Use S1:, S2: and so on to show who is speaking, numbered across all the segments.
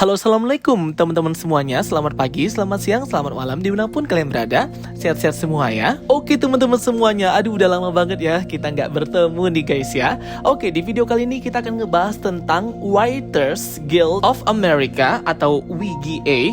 S1: Halo, assalamualaikum teman-teman semuanya. Selamat pagi, selamat siang, selamat malam dimanapun kalian berada. Sehat-sehat semua ya. Oke teman-teman semuanya, aduh udah lama banget ya kita nggak bertemu nih guys ya. Oke, di video kali ini kita akan ngebahas tentang Writers Guild of America atau WGA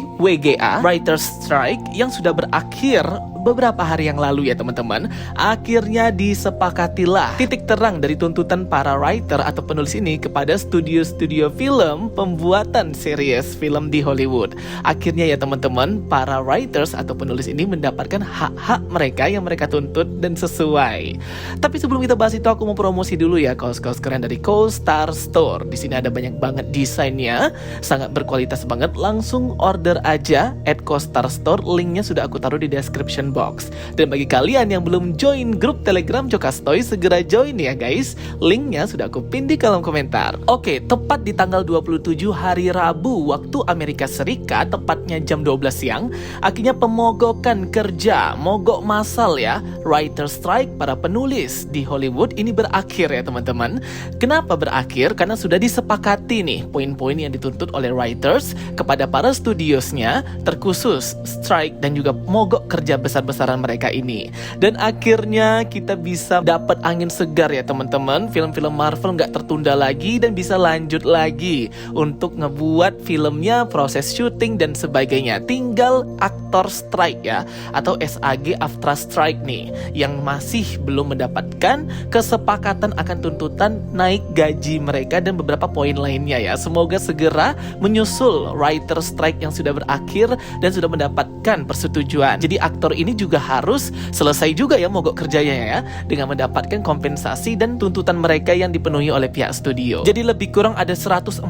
S1: Writers Strike yang sudah berakhir beberapa hari yang lalu ya teman-teman. Akhirnya disepakatilah titik terang dari tuntutan para writer atau penulis ini kepada studio-studio film pembuatan series film di Hollywood. Akhirnya ya teman-teman, para writers atau penulis ini mendapatkan hak-hak mereka yang mereka tuntut dan sesuai. Tapi sebelum kita bahas itu, aku mau promosi dulu ya kaos-kaos keren dari Co-Star Store. Di sini ada banyak banget desainnya, sangat berkualitas banget. Langsung order aja at Co-Star Store. Linknya sudah aku taruh di description box. Dan bagi kalian yang belum join grup Telegram Jokastoy, segera join ya guys. Linknya sudah aku pin di kolom komentar. Oke, tepat di tanggal 27 hari Rabu waktu Amerika Serikat, tepatnya jam 12 siang, akhirnya pemogokan kerja, mogok massal ya, writer strike para penulis di Hollywood ini berakhir ya teman-teman. Kenapa berakhir? Karena sudah disepakati nih poin-poin yang dituntut oleh writers kepada para studiosnya, terkhusus strike dan juga mogok kerja besar-besaran mereka ini. Dan akhirnya kita bisa dapat angin segar ya teman-teman. Film-film Marvel nggak tertunda lagi dan bisa lanjut lagi untuk ngebuat filmnya, proses syuting dan sebagainya. Tinggal aktor strike ya, atau SAG AFTRA strike nih, yang masih belum mendapatkan kesepakatan akan tuntutan naik gaji mereka dan beberapa poin lainnya ya. Semoga segera menyusul writer strike yang sudah berakhir dan sudah mendapatkan persetujuan. Jadi aktor ini juga harus selesai juga ya mogok kerjanya ya, dengan mendapatkan kompensasi dan tuntutan mereka yang dipenuhi oleh pihak studio. Jadi lebih kurang ada 140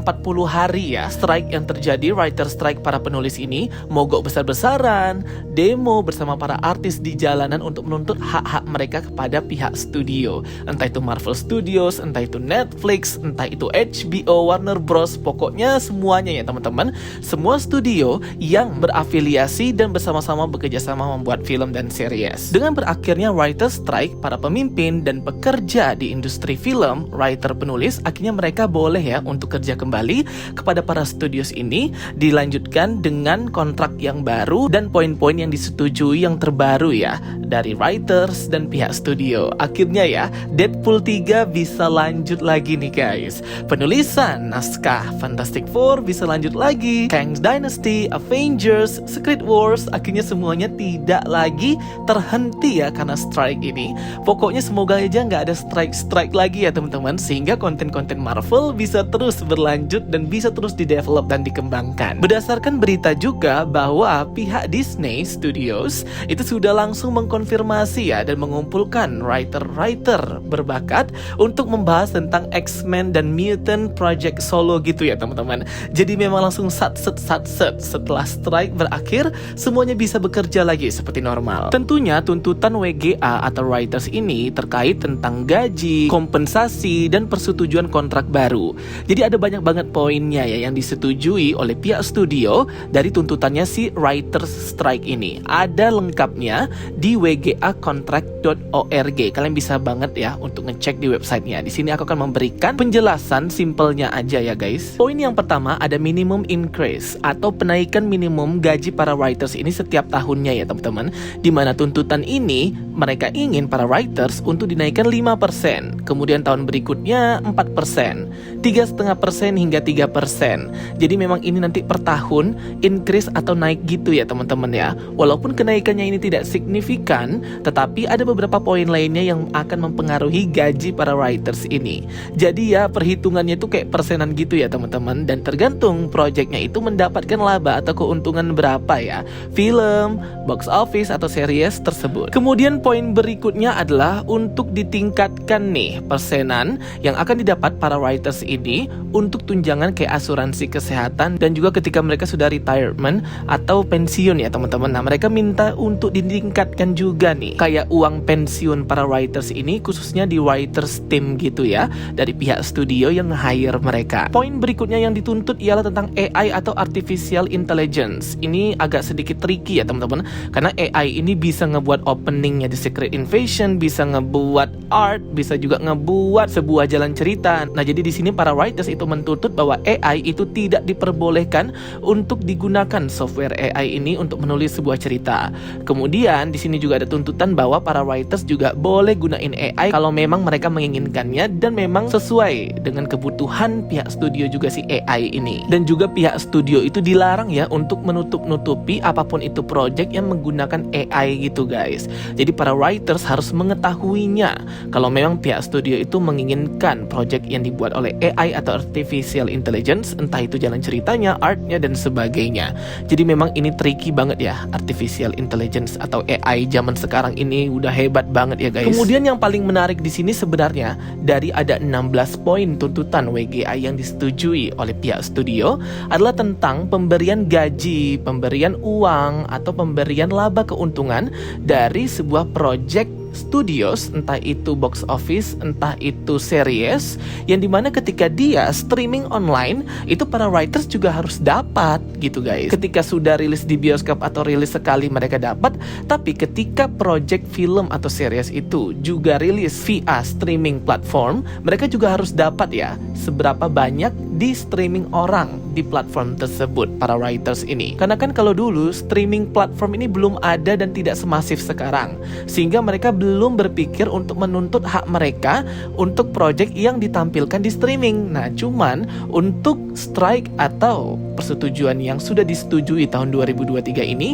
S1: hari ya strike yang terjadi, writer strike para penulis ini, mogok besar-besaran, demo bersama para artis di jalanan untuk menuntut hak-hak mereka kepada pihak studio. Entah itu Marvel Studios, entah itu Netflix, entah itu HBO, Warner Bros, pokoknya semuanya ya teman-teman. Semua studio yang berafiliasi dan bersama-sama bekerja sama membuat film dan series. Dengan berakhirnya writer strike, para pemimpin dan pekerja di industri film, writer penulis, akhirnya mereka boleh ya untuk kerja kembali kepada para studios ini, dilanjutkan dengan kontrak yang baru dan poin-poin yang disetujui yang terbaru ya dari writers dan pihak studio. Akhirnya ya Deadpool 3 bisa lanjut lagi nih guys. Penulisan naskah Fantastic Four bisa lanjut lagi. Kang Dynasty, Avengers, Secret Wars, akhirnya semuanya tidak lagi terhenti ya karena strike ini. Pokoknya semoga aja nggak ada strike lagi ya teman-teman, sehingga konten-konten Marvel bisa terus berlanjut dan bisa terus didevelop dan dikembangkan. Berdasarkan berita juga bahwa pihak Disney Studios itu sudah langsung mengkonfirmasi ya dan mengumpulkan writer-writer berbakat untuk membahas tentang X-Men dan Mutant Project Solo gitu ya teman-teman. Jadi memang langsung sat-set setelah strike berakhir semuanya bisa bekerja lagi seperti normal. Tentunya tuntutan WGA atau writers ini terkait tentang gaji, kompensasi dan persetujuan kontrak baru. Jadi ada banyak banget poinnya ya yang disetujui oleh pihak studio dari tuntutannya si writers strike ini. Ada lengkapnya di wgacontract.org. Kalian bisa banget ya untuk ngecek di websitenya. Di sini aku akan memberikan penjelasan simpelnya aja ya guys. Poin yang pertama ada minimum increase atau penaikan minimum gaji para writers ini setiap tahunnya ya teman-teman. Dimana tuntutan ini mereka ingin para writers untuk dinaikkan 5%, kemudian tahun berikutnya 4%, 3,5% hingga 3%. Jadi memang ini nanti per tahun increase atau naik gitu ya teman-teman ya. Walaupun kenaikannya ini tidak signifikan, tetapi ada beberapa poin lainnya yang akan mempengaruhi gaji para writers ini. Jadi ya perhitungannya itu kayak persenan gitu ya teman-teman, dan tergantung projectnya itu mendapatkan laba atau keuntungan berapa ya, film, box office atau series tersebut. Kemudian poin berikutnya adalah untuk ditingkatkan nih persenan yang akan didapat para writers ini untuk tunjangan kayak asuransi kesehatan dan juga ketika mereka sudah retirement atau pensiun ya teman-teman. Nah mereka minta untuk ditingkatkan juga nih kayak uang pensiun para writers ini, khususnya di writers team gitu ya, dari pihak studio yang nge-hire mereka. Poin berikutnya yang dituntut ialah tentang AI atau artificial intelligence. Ini agak sedikit tricky ya teman-teman, karena AI ini bisa ngebuat openingnya The Secret Invasion, bisa ngebuat art, bisa juga ngebuat sebuah jalan cerita. Nah, jadi di sini para writers itu menuntut bahwa AI itu tidak diperbolehkan untuk digunakan software AI ini untuk menulis sebuah cerita. Kemudian di sini juga ada tuntutan bahwa para writers juga boleh gunain AI kalau memang mereka menginginkannya dan memang sesuai dengan kebutuhan pihak studio juga si AI ini. Dan juga pihak studio itu dilarang ya untuk menutup-nutupi apapun itu project yang menggunakan AI gitu guys. Jadi para writers harus mengetahuinya kalau memang pihak studio itu menginginkan project yang dibuat oleh AI atau artificial intelligence, entah itu jalan ceritanya, artnya dan sebagainya. Jadi memang ini tricky banget ya, artificial intelligence atau AI zaman sekarang ini udah hebat banget ya guys. Kemudian yang paling menarik di sini sebenarnya dari ada 16 poin tuntutan WGA yang disetujui oleh pihak studio adalah tentang pemberian gaji, pemberian uang atau pemberian laba keuntungan dari sebuah project studios, entah itu box office, entah itu series, yang dimana ketika dia streaming online, itu para writers juga harus dapat gitu guys. Ketika sudah rilis di bioskop atau rilis sekali mereka dapat, tapi ketika project film atau series itu juga rilis via streaming platform, mereka juga harus dapat ya, seberapa banyak di streaming orang di platform tersebut para writers ini. Karena kan kalau dulu streaming platform ini belum ada dan tidak semasif sekarang, sehingga mereka belum berpikir untuk menuntut hak mereka untuk project yang ditampilkan di streaming. Nah, cuman untuk strike atau persetujuan yang sudah disetujui tahun 2023 ini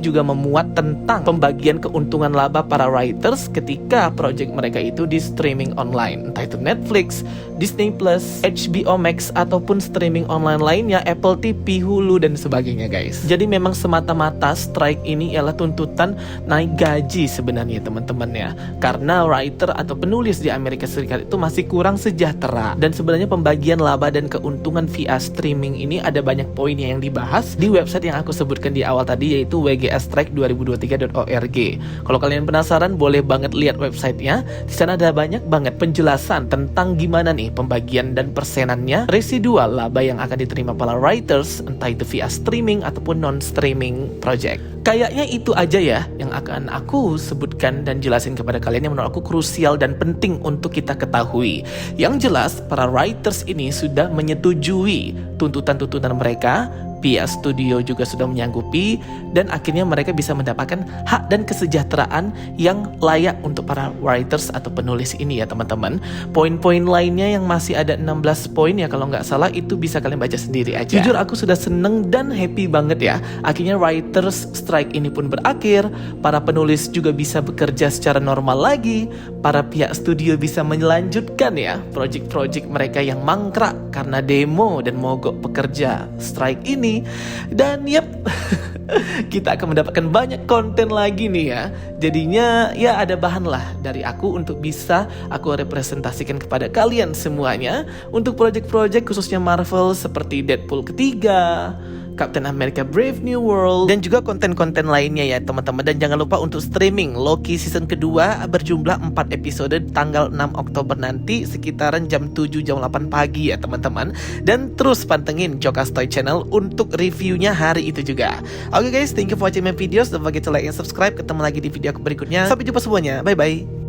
S1: juga memuat tentang pembagian keuntungan laba para writers ketika project mereka itu di streaming online, entah itu Netflix, Disney Plus, HBO Max ataupun streaming online lainnya, Apple TV, Hulu dan sebagainya guys. Jadi memang semata-mata strike ini ialah tuntutan naik gaji sebenarnya teman-teman ya. Karena writer atau penulis di Amerika Serikat itu masih kurang sejahtera. Dan sebenarnya pembagian laba dan keuntungan via streaming ini ada banyak poinnya yang dibahas di website yang aku sebutkan di awal tadi, yaitu wgastrike2023.org. Kalau kalian penasaran boleh banget lihat websitenya. Di sana ada banyak banget penjelasan tentang gimana nih pembagian dan persenannya residual laba yang akan diterima para writers, entah itu via streaming ataupun non-streaming project. Kayaknya itu aja ya yang akan aku sebutkan dan jelasin kepada kalian yang menurut aku krusial dan penting untuk kita ketahui. Yang jelas para writers ini sudah menyetujui tuntutan-tuntutan mereka, pihak studio juga sudah menyanggupi, dan akhirnya mereka bisa mendapatkan hak dan kesejahteraan yang layak untuk para writers atau penulis ini ya teman-teman. Poin-poin lainnya yang masih ada 16 poin ya kalau nggak salah, itu bisa kalian baca sendiri aja. Jujur aku sudah seneng dan happy banget ya, akhirnya writers strike ini pun berakhir, para penulis juga bisa bekerja secara normal lagi, para pihak studio bisa melanjutkan ya project-project mereka yang mangkrak karena demo dan mogok pekerja strike ini. Dan yep, kita akan mendapatkan banyak konten lagi nih ya. Jadinya ya ada bahan lah dari aku untuk bisa aku representasikan kepada kalian semuanya untuk project-project khususnya Marvel seperti Deadpool ketiga, Captain America Brave New World, dan juga konten-konten lainnya ya teman-teman. Dan jangan lupa untuk streaming Loki season kedua berjumlah 4 episode tanggal 6 Oktober nanti sekitaran jam 7 jam 8 pagi ya teman-teman. Dan terus pantengin Jokastoy channel untuk reviewnya hari itu juga. Oke guys, thank you for watching my videos. Don't forget to like and subscribe. Ketemu lagi di video aku berikutnya. Sampai jumpa semuanya, bye bye.